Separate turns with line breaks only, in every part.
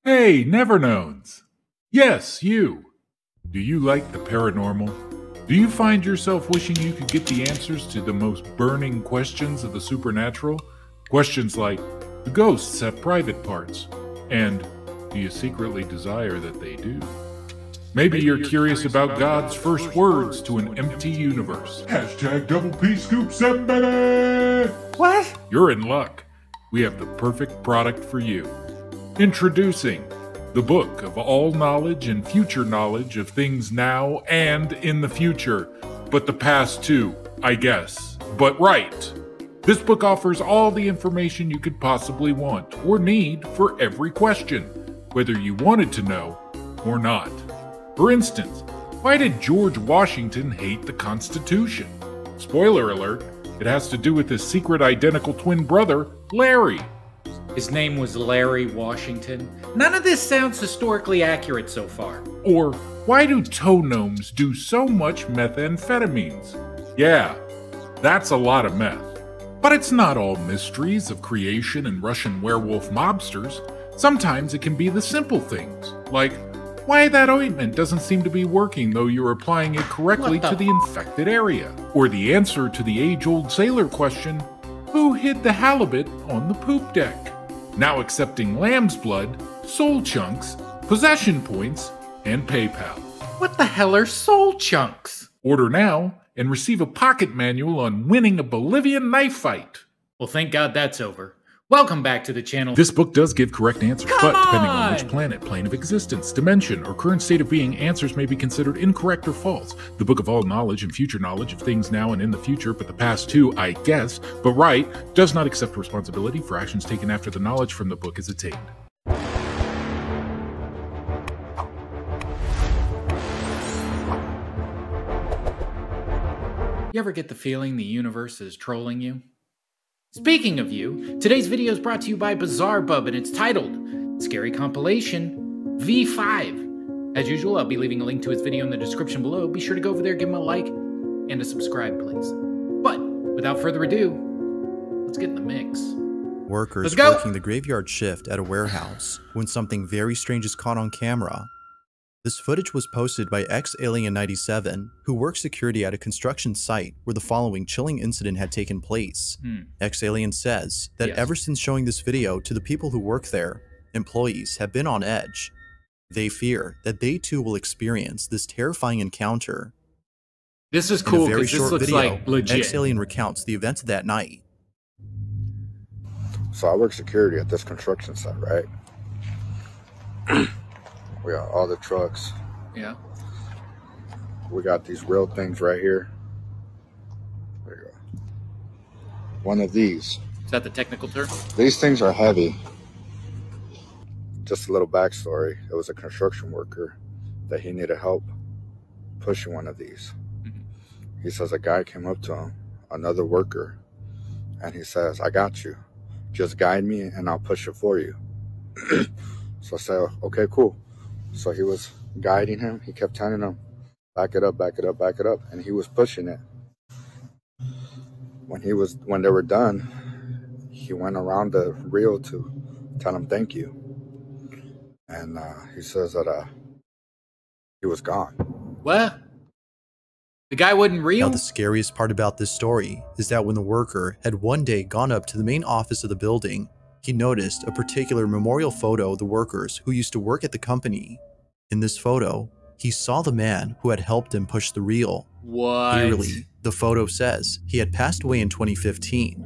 Hey, never knowns. Yes, you. Do you like the paranormal? Do you find yourself wishing you could get the answers to the most burning questions of the supernatural? Questions like, do ghosts have private parts? And do you secretly desire that they do? Maybe you're curious about God's first words to an empty universe. Hashtag double P scoop 7, baby!
What?
You're in luck. We have the perfect product for you. Introducing the book of all knowledge and future knowledge of things now and in the future, but the past too, I guess. But right. This book offers all the information you could possibly want or need for every question, whether you wanted to know or not. For instance, why did George Washington hate the Constitution? Spoiler alert, it has to do with his secret identical twin brother, Larry.
His name was Larry Washington. None of this sounds historically accurate so far.
Or, why do tow gnomes do so much methamphetamines? Yeah, that's a lot of meth. But it's not all mysteries of creation and Russian werewolf mobsters. Sometimes it can be the simple things, like why that ointment doesn't seem to be working though you're applying it correctly to the infected area. Or the answer to the age-old sailor question, who hid the halibut on the poop deck? Now accepting lamb's blood, soul chunks, possession points, and PayPal.
What the hell are soul chunks?
Order now and receive a pocket manual on winning a Bolivian knife fight.
Well, thank God that's over. Welcome back to the channel.
This book does give correct answers,
Come
but depending on
on!
which planet, plane of existence, dimension, or current state of being, answers may be considered incorrect or false. The book of all knowledge and future knowledge of things now and in the future, but the past too, I guess, but right, does not accept responsibility for actions taken after the knowledge from the book is attained.
You ever get the feeling the universe is trolling you? Speaking of you, today's video is brought to you by BizarreBub and it's titled Scary Compilation V5. As usual, I'll be leaving a link to his video in the description below. Be sure to go over there, give him a like, and a subscribe, please. But without further ado, let's get in the mix.
Workers working the graveyard shift at a warehouse when something very strange is caught on camera. This footage was posted by XAlien97, who works security at a construction site where the following chilling incident had taken place. XAlien says that ever since showing this video to the people who work there, employees have been on edge. They fear that they too will experience this terrifying encounter.
This is cool
because
this looks like legit.
XAlien recounts the events of that night.
So I work security at this construction site, right? We got all the trucks.
Yeah.
We got these real things right here. There you go. One of these.
Is that the technical term?
These things are heavy. Just a little backstory. It was a construction worker that he needed help pushing one of these. He says a guy came up to him, another worker, and he says, I got you. Just guide me and I'll push it for you. So I said, okay, cool. So he was guiding him. He kept telling him, back it up, back it up, back it up. And he was pushing it. When they were done, he went around the reel to tell him thank you. And he says that he was gone.
What? The guy wasn't real?
Now the scariest part about this story is that when the worker had one day gone up to the main office of the building, he noticed a particular memorial photo of the workers who used to work at the company. In this photo, he saw the man who had helped him push the reel.
What?
Clearly, the photo says he had passed away in 2015.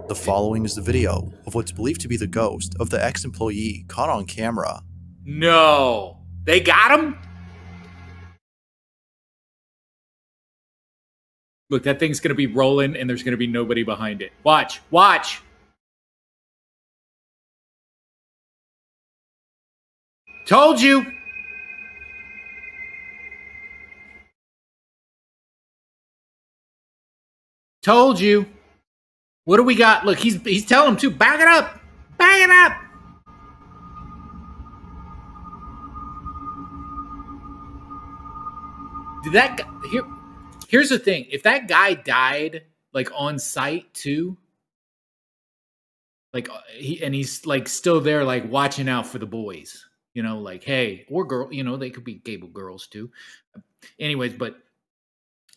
The following is the video of what's believed to be the ghost of the ex-employee caught on camera.
No. They got him? Look, that thing's going to be rolling and there's going to be nobody behind it. Watch. Watch. Told you. Told you. What do we got? Look, he's telling him to back it up. Back it up. Did that guy, here's the thing. If that guy died like on site too, Like he's like still there, like watching out for the boys. You know, like hey, or girl. You know, they could be cable girls too. Anyways, but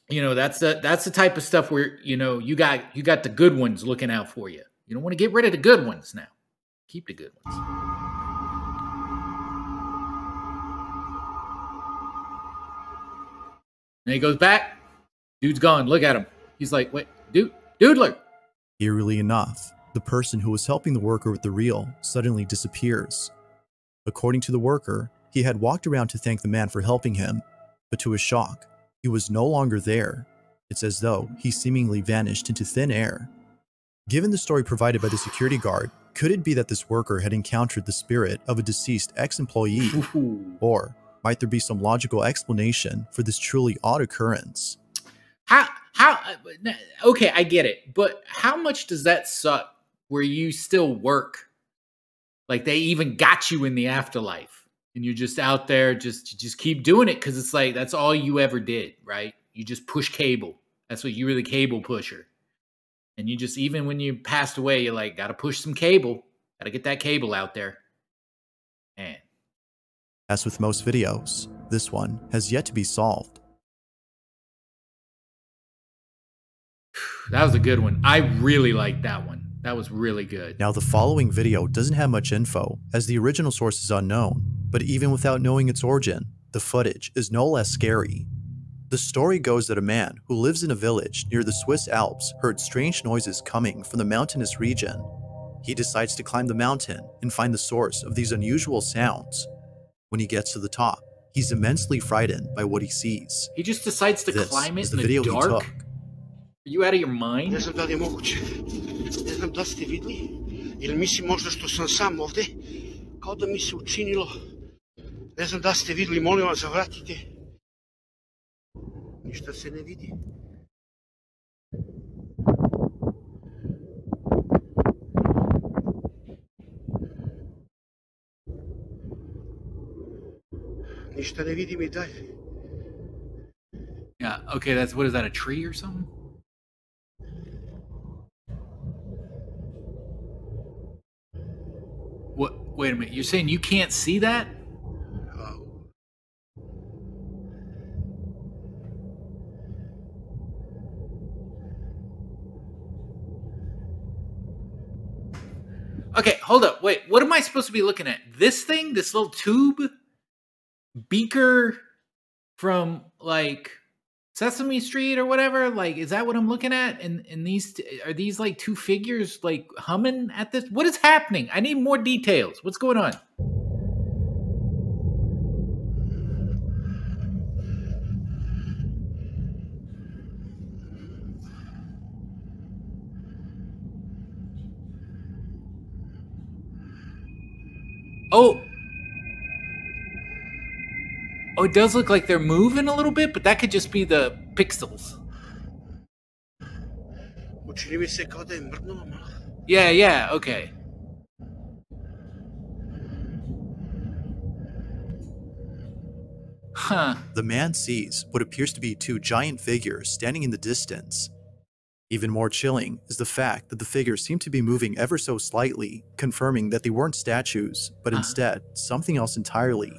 you know that's the type of stuff where you know you got the good ones looking out for you. You don't want to get rid of the good ones now. Keep the good ones. And he goes back. Dude's gone. Look at him. He's like, wait, dude, look.
Eerily enough, the person who was helping the worker with the reel suddenly disappears. According to the worker, he had walked around to thank the man for helping him, but to his shock, he was no longer there. It's as though he seemingly vanished into thin air. Given the story provided by the security guard, could it be that this worker had encountered the spirit of a deceased ex-employee? Or might there be some logical explanation for this truly odd occurrence?
Okay, I get it, but how much does that suck where you still work? Like they even got you in the afterlife and you're just out there, just keep doing it because it's like that's all you ever did, right? You just push cable. That's what you were, the cable pusher. And you just, even when you passed away, you're like, got to push some cable. Got to get that cable out there. Man.
As with most videos, this one has yet to be solved.
That was a good one. I really liked that one. That was really good.
Now, the following video doesn't have much info, as the original source is unknown, but even without knowing its origin, the footage is no less scary. The story goes that a man who lives in a village near the Swiss Alps heard strange noises coming from the mountainous region. He decides to climb the mountain and find the source of these unusual sounds. When he gets to the top, he's immensely frightened by what he sees.
He just decides to climb it in the dark?
He took.
Are you out of your mind?
Не знам дали е могуće. Не знам да сте видли. Или мислим možda što sam sam ovde. Kao da mi se učinilo. Ne znam da ste vidli, molim vas, zavratite. Ništa se ne vidi. Ništa ne vidim I dalje.
Yeah, okay, what is that, a tree or something? What? Wait a minute, you're saying you can't see that? Okay, hold up. Wait, what am I supposed to be looking at? This thing? This little tube? Beaker from, like, Sesame Street or whatever? Like, is that what I'm looking at? And these, are these, like, two figures, like, humming at this? What is happening? I need more details. What's going on? Oh, it does look like they're moving a little bit, but that could just be the pixels.
Učini mi se kao da je mrdnulo malo.
Yeah, okay. Huh.
The man sees what appears to be two giant figures standing in the distance. Even more chilling is the fact that the figures seem to be moving ever so slightly, confirming that they weren't statues, but instead something else entirely.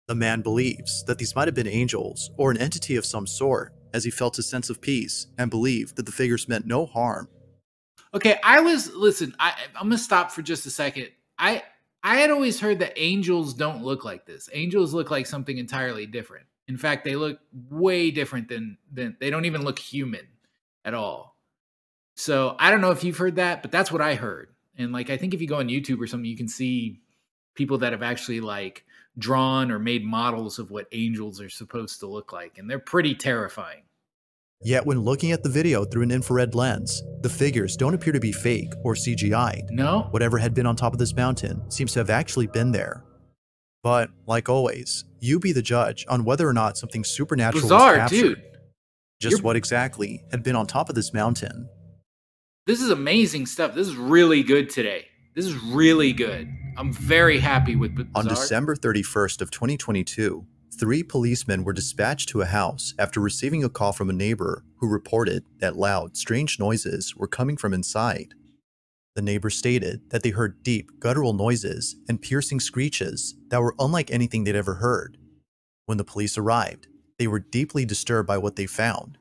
The man believes that these might have been angels or an entity of some sort, as he felt a sense of peace and believed that the figures meant no harm.
Okay, listen, I'm gonna stop for just a second. I had always heard that angels don't look like this. Angels look like something entirely different. In fact, they look way different than they don't even look human at all. So I don't know if you've heard that, but that's what I heard. And like, I think if you go on YouTube or something, you can see people that have actually like drawn or made models of what angels are supposed to look like. And they're pretty terrifying.
Yet when looking at the video through an infrared lens, the figures don't appear to be fake or CGI'd.
No?
Whatever had been on top of this mountain seems to have actually been there. But, like always, you be the judge on whether or not something supernatural was captured.
Dude.
Just what exactly had been on top of this mountain.
This is amazing stuff. This is really good today. This is really good. I'm very happy with Bizarre.
On December 31st of 2022, 3 policemen were dispatched to a house after receiving a call from a neighbor who reported that loud, strange noises were coming from inside. The neighbors stated that they heard deep, guttural noises and piercing screeches that were unlike anything they'd ever heard. When the police arrived, they were deeply disturbed by what they found.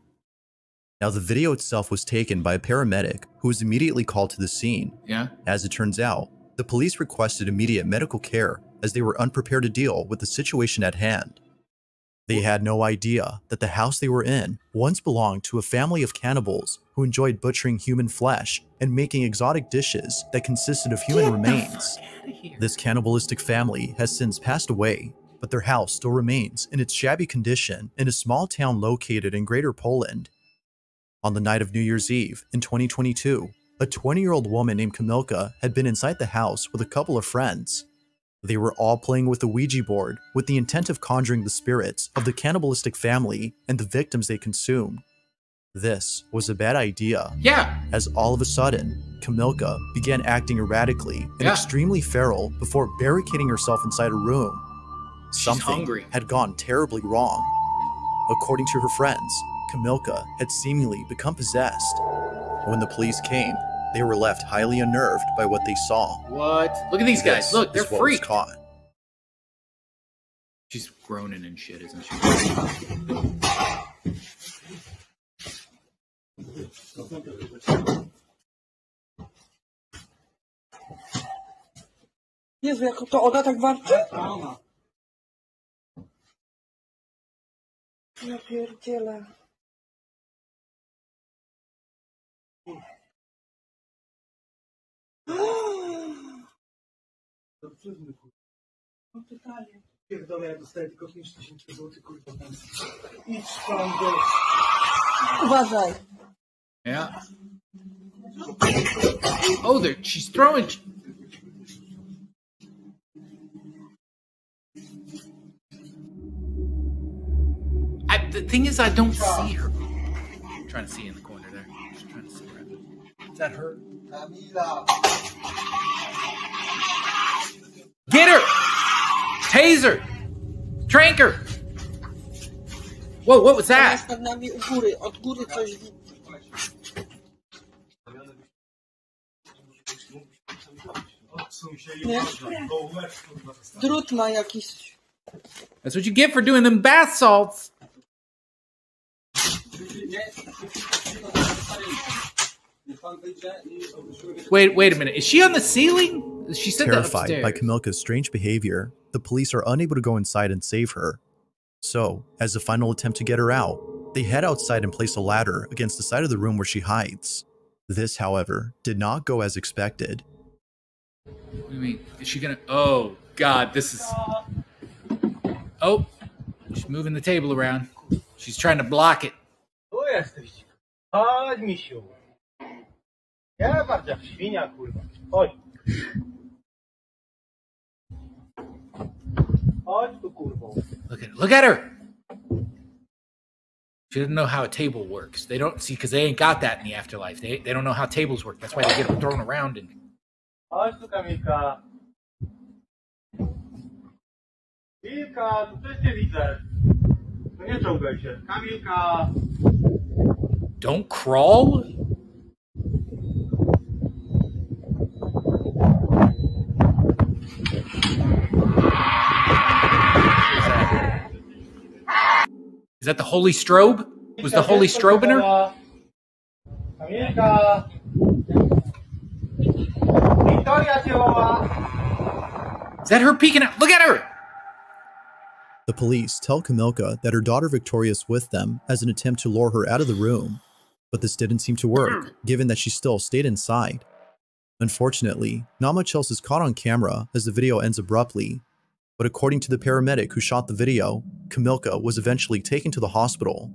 Now, the video itself was taken by a paramedic who was immediately called to the scene.
Yeah.
As it turns out, the police requested immediate medical care as they were unprepared to deal with the situation at hand. They had no idea that the house they were in once belonged to a family of cannibals who enjoyed butchering human flesh and making exotic dishes that consisted of human remains. This cannibalistic family has since passed away, but their house still remains in its shabby condition in a small town located in Greater Poland. On the night of New Year's Eve in 2022, a 20-year-old woman named Kamilka had been inside the house with a couple of friends. They were all playing with a Ouija board with the intent of conjuring the spirits of the cannibalistic family and the victims they consumed. This was a bad idea.
Yeah.
As all of a sudden, Kamilka began acting erratically and extremely feral before barricading herself inside a room. Something had gone terribly wrong. According to her friends, Kamilka had seemingly become possessed. When the police came, they were left highly unnerved by what they saw.
What? Look at these guys. Look, they're freaked. She's groaning and shit, isn't she?
Jezu, jak to ona tak warczy? Ja pierdzielę. No totalnie. Pierdolę, ja dostaję tylko 5000 zł, kurwa. Idź tam do... Uważaj.
Yeah. Oh, she's throwing... The thing is, I don't see her. I'm trying to see in the corner there. Just trying to see her. Is that her? Get her! Taser! Trank her! Whoa, what was that?
Od góry coś widzi. Nie? Drut ma jakiś.
That's what you get for doing them bath salts. Wait a minute. Is she on the ceiling? She said
Terrified by Kamilka's strange behavior, the police are unable to go inside and save her. So, as a final attempt to get her out, they head outside and place a ladder against the side of the room where she hides. This, however, did not go as expected.
What do you mean? Is she gonna... Oh, God, this is... Oh, she's moving the table around. She's trying to block it.
Chodź, misiu. Ja bardzo świnia, kurwa. Chodź. Chodź tu, kurwo.
Look at her. She doesn't know how a table works. They don't see, because they ain't got that in the afterlife. They don't know how tables work. That's why they get them thrown around. And
chodź tu, Kamilka. Kamilka, tu też cię widzę. No nie czołgaj się. Kamilka.
Don't crawl? Is that the holy strobe? Was the holy strobe in her? Is that her peeking out? Look at her!
The police tell Kamilka that her daughter Victoria is with them as an attempt to lure her out of the room, but this didn't seem to work, given that she still stayed inside. Unfortunately, not much else is caught on camera as the video ends abruptly, but according to the paramedic who shot the video, Kamilka was eventually taken to the hospital.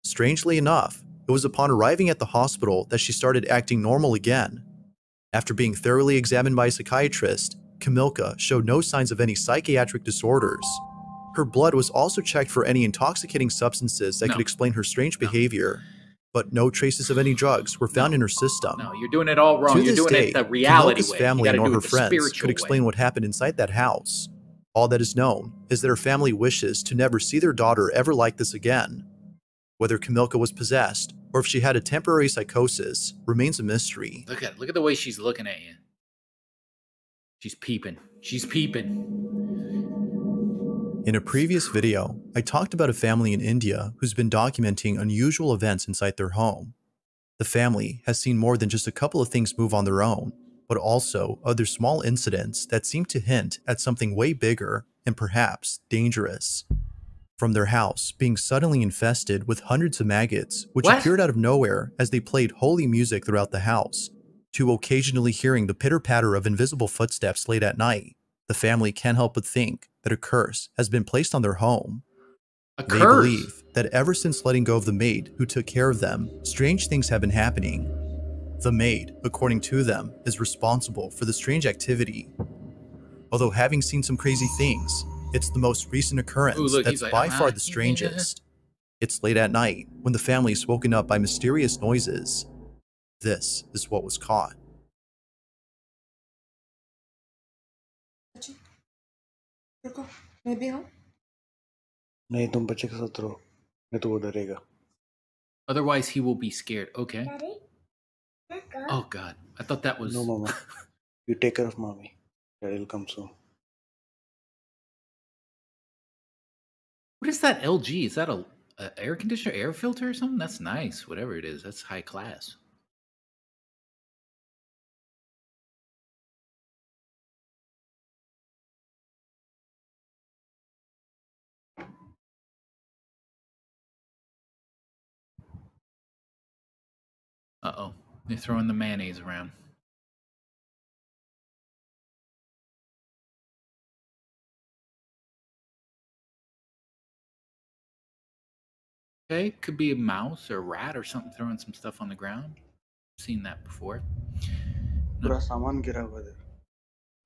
Strangely enough, it was upon arriving at the hospital that she started acting normal again. After being thoroughly examined by a psychiatrist, Kamilka showed no signs of any psychiatric disorders. Her blood was also checked for any intoxicating substances that could explain her strange behavior, but no traces of any drugs were found in her system.
No, you're doing it all wrong.
To
You're
this
doing
day,
it the reality
Kamilka's
way.
family nor her
the
friends could explain what happened inside that house. All that is known is that her family wishes to never see their daughter ever like this again. Whether Camilka was possessed or if she had a temporary psychosis remains a mystery.
Look at the way she's looking at you. She's peeping. She's peeping.
In a previous video, I talked about a family in India who's been documenting unusual events inside their home. The family has seen more than just a couple of things move on their own, but also other small incidents that seem to hint at something way bigger and perhaps dangerous. From their house being suddenly infested with hundreds of maggots, which appeared out of nowhere as they played holy music throughout the house, to occasionally hearing the pitter-patter of invisible footsteps late at night, the family can't help but think that a curse has been placed on their home. They believe that ever since letting go of the maid who took care of them, strange things have been happening. The maid, according to them, is responsible for the strange activity. Although having seen some crazy things, it's the most recent occurrence that's by far the strangest. It's late at night when the family is woken up by mysterious noises. This is what was caught.
Otherwise, he will be scared. Okay.
Daddy,
oh God, I thought that was.
No, Mama. You take care of Mommy. Daddy will come soon.
What is that LG? Is that a air conditioner, air filter or something? That's nice. Whatever it is, that's high class. Uh-oh. They're throwing the mayonnaise around. Okay, could be a mouse or a rat or something throwing some stuff on the ground. I've seen that before. No. I don't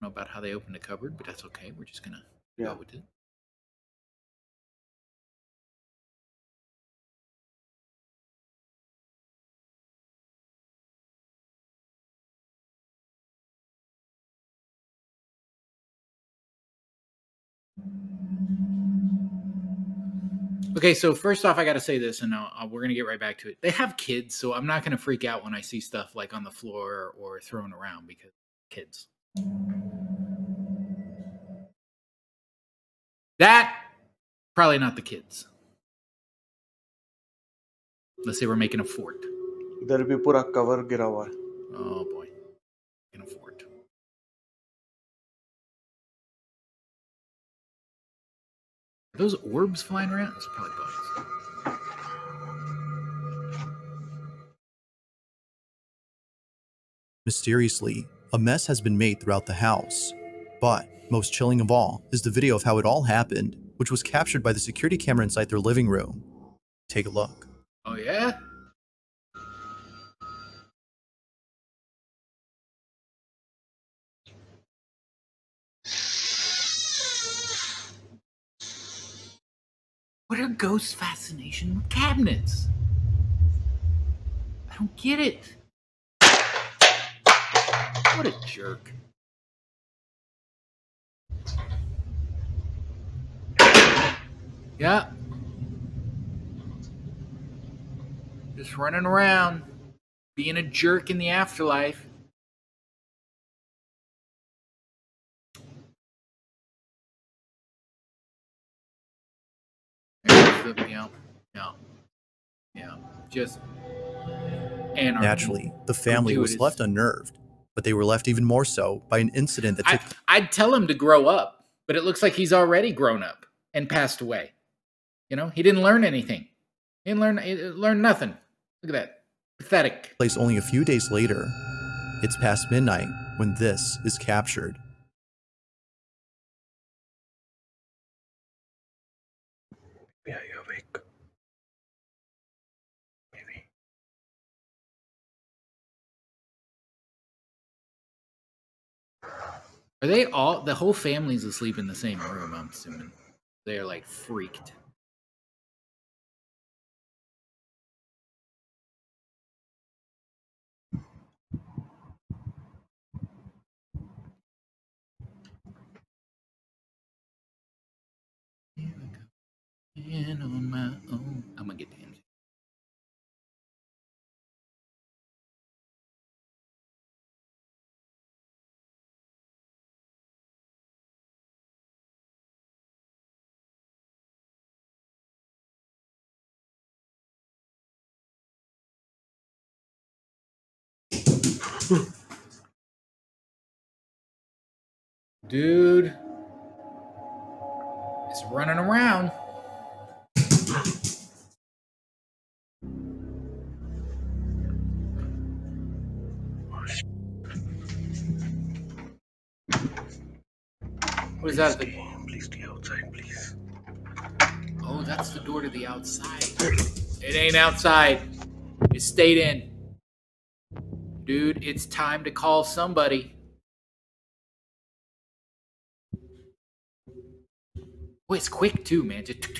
know about how they opened a cupboard, but that's okay. We're just gonna go with it. Okay, so first off, I got to say this, and we're going to get right back to it. They have kids, so I'm not going to freak out when I see stuff like on the floor or thrown around because kids. That, probably not the kids. Let's say we're making a fort.
इधर भी पूरा cover गिरा हुआ है.
Oh boy, making a fort. Are those orbs flying around? It's probably bugs.
Mysteriously, a mess has been made throughout the house. But most chilling of all is the video of how it all happened, which was captured by the security camera inside their living room. Take a look.
Oh yeah? What are ghosts' fascination with cabinets? I don't get it. What a jerk. Yeah. Just running around, being a jerk in the afterlife. Yeah. Just anarchy.
Naturally, the family was left unnerved, but they were left even more so by an incident that took...
I'd tell him to grow up, but it looks like he's already grown up and passed away. You know, he didn't learn anything. He didn't learn nothing. Look at that. Pathetic.
Place only a few days later. It's past midnight when this is captured.
Yeah, you're awake. Maybe.
Are they all, the whole family's asleep in the same room, I'm assuming. They're like freaked. And on my own. I'm gonna get the Dude is running around. What is that?
Please stay outside, please.
Oh, that's the door to the outside. It ain't outside. It stayed in. Dude, it's time to call somebody. Oh, it's quick too, man. Just...
Did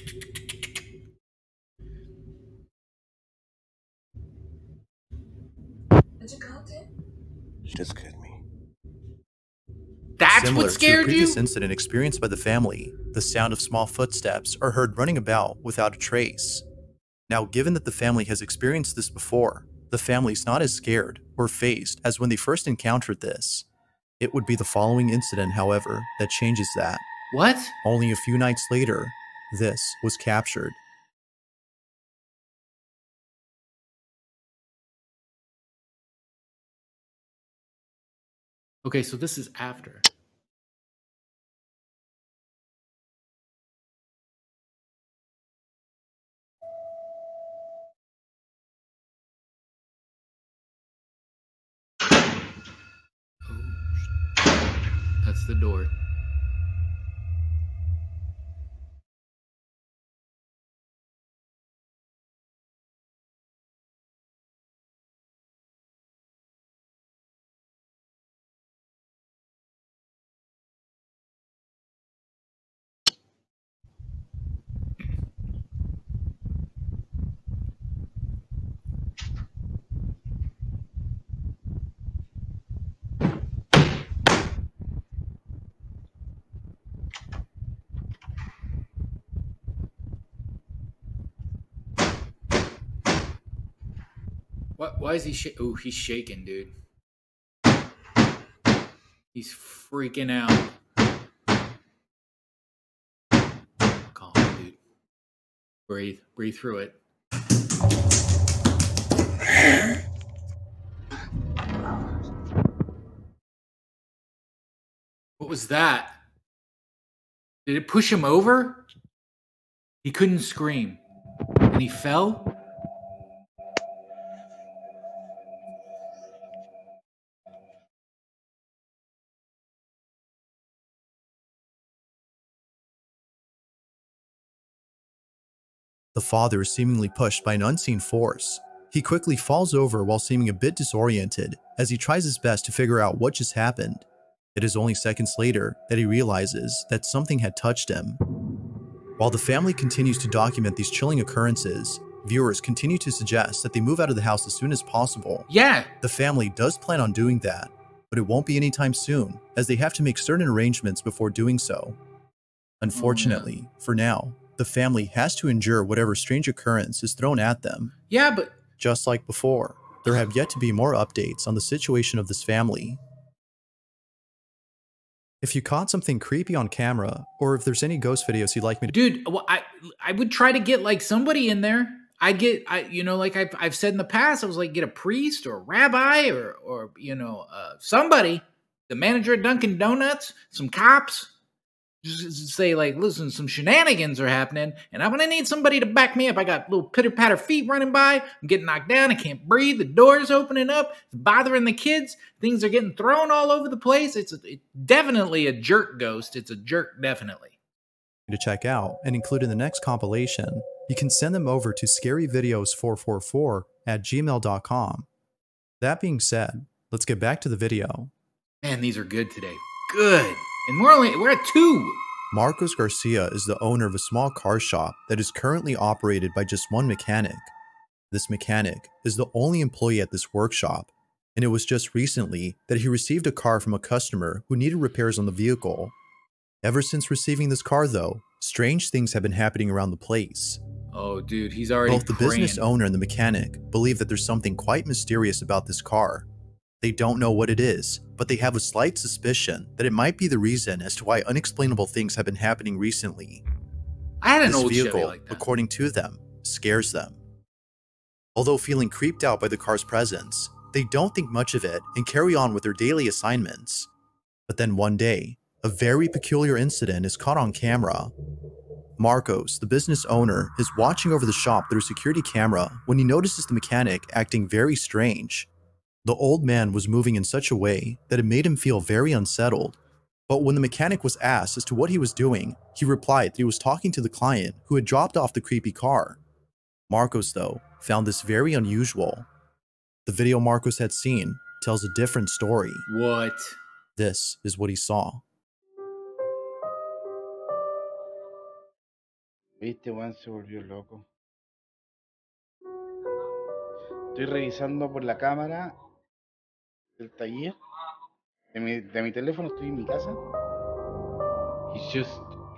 you count it?
Just scared me.
That's
Similar
what scared
to a previous
you?
incident experienced by the family, the sound of small footsteps are heard running about without a trace. Now, given that the family has experienced this before, the family's not as scared or phased as when they first encountered this. It would be the following incident, however, that changes that.
What?
Only a few nights later, this was captured.
Okay, so this is after. That's the door. What? Why is he shaking? Oh, he's shaking, dude. He's freaking out. Calm, dude. Breathe. Breathe through it. What was that? Did it push him over? He couldn't scream. And he fell?
The father is seemingly pushed by an unseen force. He quickly falls over while seeming a bit disoriented as he tries his best to figure out what just happened. It is only seconds later that he realizes that something had touched him. While the family continues to document these chilling occurrences, viewers continue to suggest that they move out of the house as soon as possible.
Yeah.
The family does plan on doing that, but it won't be anytime soon, as they have to make certain arrangements before doing so. Unfortunately, for now, the family has to endure whatever strange occurrence is thrown at them.
Yeah, but...
Just like before, there have yet to be more updates on the situation of this family. If you caught something creepy on camera, or if there's any ghost videos you'd like me to—
Dude, well, I would try to get like somebody in there. Like I've said in the past, I was like, get a priest or a rabbi or somebody, the manager at Dunkin' Donuts, some cops. Just say like, listen, some shenanigans are happening, and I'm gonna need somebody to back me up. I got little pitter-patter feet running by. I'm getting knocked down. I can't breathe. The door's opening up. It's bothering the kids. Things are getting thrown all over the place. It's definitely a jerk ghost. It's a jerk, definitely.
To check out and include in the next compilation, you can send them over to scaryvideos444@gmail.com. That being said, let's get back to the video.
Man, these are good today. Good. And we're at 2.
Marcos Garcia is the owner of a small car shop that is currently operated by just one mechanic. This mechanic is the only employee at this workshop, and it was just recently that he received a car from a customer who needed repairs on the vehicle. Ever since receiving this car though, strange things have been happening around the place.
Oh dude, he's already
Both the business owner and the mechanic believe that there's something quite mysterious about this car. They don't know what it is, but they have a slight suspicion that it might be the reason as to why unexplainable things have been happening recently.
I had an
This
old
vehicle,
Chevy like that.
according to them, scares them. Although feeling creeped out by the car's presence, They don't think much of it and carry on with their daily assignments. But then one day, a very peculiar incident is caught on camera. Marcos, the business owner, is watching over the shop through a security camera when he notices the mechanic acting very strange. The old man was moving in such a way that it made him feel very unsettled. But when the mechanic was asked as to what he was doing, he replied that he was talking to the client who had dropped off the creepy car. Marcos, though, found this very unusual. The video Marcos had seen tells a different story.
What?
This is what he saw.
Viste, weón, se volvió loco. Estoy revisando por la cámara del taller. De mi teléfono, estoy en mi casa.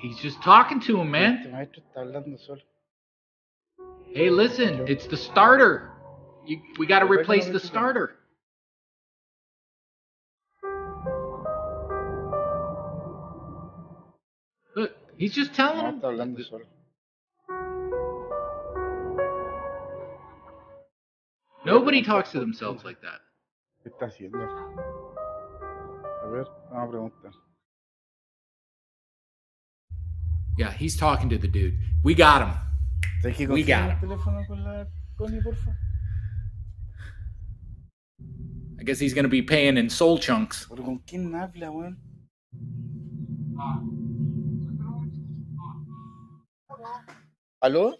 He's just talking to him, man.
Este maestro está hablando solo.
Hey, listen, it's the starter. We gotta replace the starter. Look, he's just telling him.
Está hablando solo.
Nobody talks to themselves like that.
¿Qué está haciendo? A ver, vamos a preguntar.
Yeah, he's talking to the dude. We got him. We got him.
Teléfono con la Connie, porfa?
I guess he's gonna be paying in soul chunks.
¿Pero con quién habla, weón? ¿Aló?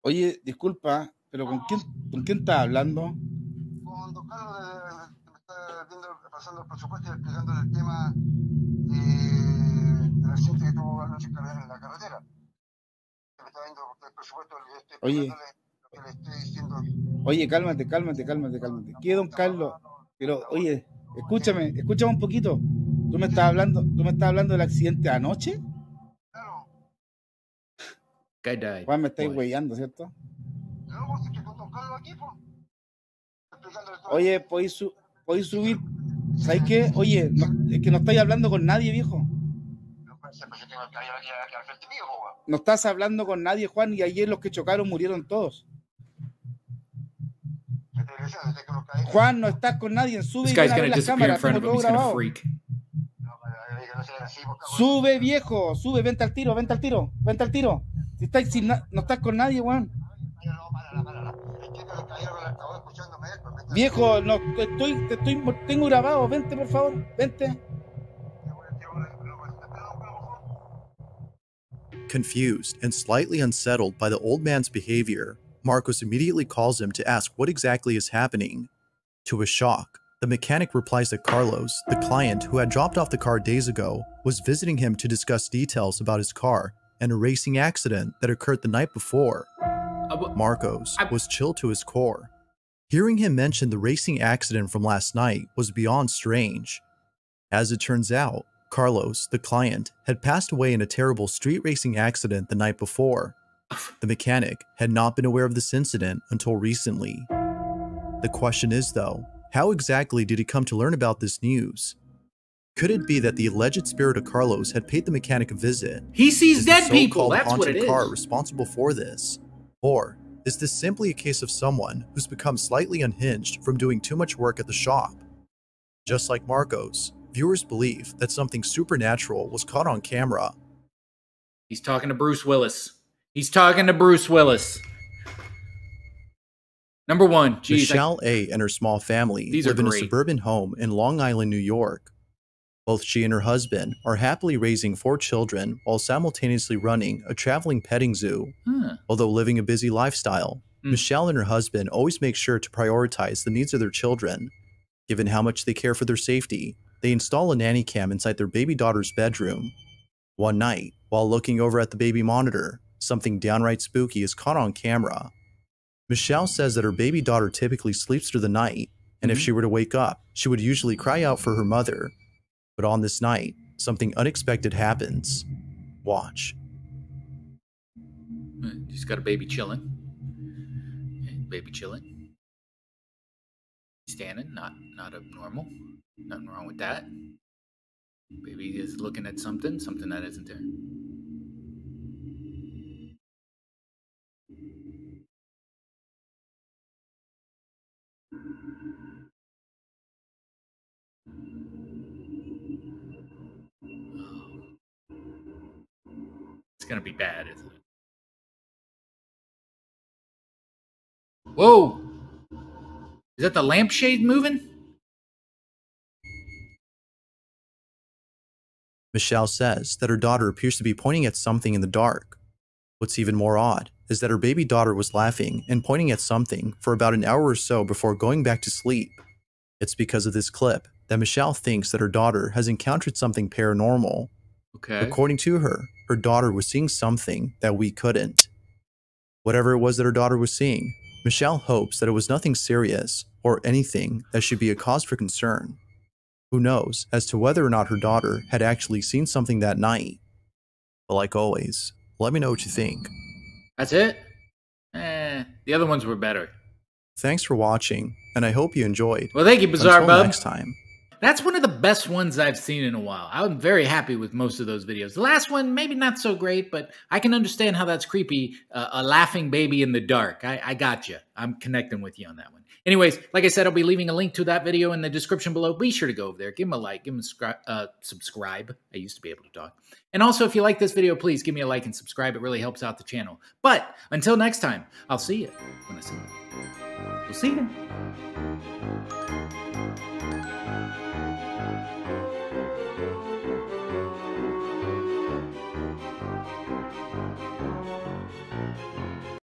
Oye, disculpa, pero ¿con quién estás hablando?
Con don Carlos, me está pasando el presupuesto y explicándole el tema del accidente que tuvo anoche en la carretera. Me está viendo el presupuesto, le estoy explicándole lo que le estoy diciendo.
Oye, cálmate. ¿Qué, don Carlos? Pero, oye, escúchame un poquito. ¿Tú me estás hablando del accidente de anoche?
Claro.
Guy died.
Juan, me estáis huellando, ¿cierto?
No, vos estoy con don Carlos aquí, pues.
Oye, ¿podéis subir? ¿Sabes qué? Oye, es que no estáis hablando con nadie, viejo. No estás hablando con nadie, Juan, y ayer los que chocaron murieron todos. Juan, no estás con nadie, sube y ven a ver las cámaras, tengo todo grabado. Sube, viejo, sube, vente al tiro. Si no estás con nadie, Juan. Viejo, no, tengo grabado, vente por favor, vente.
Confused and slightly unsettled by the old man's behavior, Marcos immediately calls him to ask what exactly is happening. To his shock, the mechanic replies that Carlos, the client who had dropped off the car days ago, was visiting him to discuss details about his car and a racing accident that occurred the night before. Marcos was chilled to his core. Hearing him mention the racing accident from last night was beyond strange. As it turns out, Carlos, the client, had passed away in a terrible street racing accident the night before. The mechanic had not been aware of this incident until recently. The question is, though, how exactly did he come to learn about this news? Could it be that the alleged spirit of Carlos had paid the mechanic a visit?
He sees dead people, that's what it is.
Car responsible for this? Or is this simply a case of someone who's become slightly unhinged from doing too much work at the shop? Just like Marcos, viewers believe that something supernatural was caught on camera.
He's talking to Bruce Willis. Number one,
Michelle A. and her small family live in a suburban home in Long Island, New York. Both she and her husband are happily raising 4 children while simultaneously running a traveling petting zoo. Although living a busy lifestyle, Michelle and her husband always make sure to prioritize the needs of their children. Given how much they care for their safety, they install a nanny cam inside their baby daughter's bedroom. One night, while looking over at the baby monitor, something downright spooky is caught on camera. Michelle says that her baby daughter typically sleeps through the night, and if she were to wake up, she would usually cry out for her mother. But on this night, something unexpected happens. Watch.
She's got a baby chilling. Standing, not abnormal. Nothing wrong with that. Baby is looking at something that isn't there. going to be bad, isn't it? Whoa! Is that the lampshade moving?
Michelle says that her daughter appears to be pointing at something in the dark. What's even more odd is that her baby daughter was laughing and pointing at something for about an hour or so before going back to sleep. It's because of this clip that Michelle thinks that her daughter has encountered something paranormal.
Okay.
According to her daughter was seeing something that we couldn't. Whatever it was that her daughter was seeing, Michelle hopes that it was nothing serious or anything that should be a cause for concern. Who knows as to whether or not her daughter had actually seen something that night. But like always, let me know what you think.
That's it? The other ones were better.
Thanks for watching, and I hope you enjoyed.
Well, thank you, BizarreBub.
Until next time.
That's one of the best ones I've seen in a while. I'm very happy with most of those videos. The last one, maybe not so great, but I can understand how that's creepy. A laughing baby in the dark. I got you. I'm connecting with you on that one. Anyways, like I said, I'll be leaving a link to that video in the description below. Be sure to go over there. Give him a like. Give him a subscribe. I used to be able to talk. And also, if you like this video, please give me a like and subscribe. It really helps out the channel. But until next time, I'll see you when I see you. We'll see you.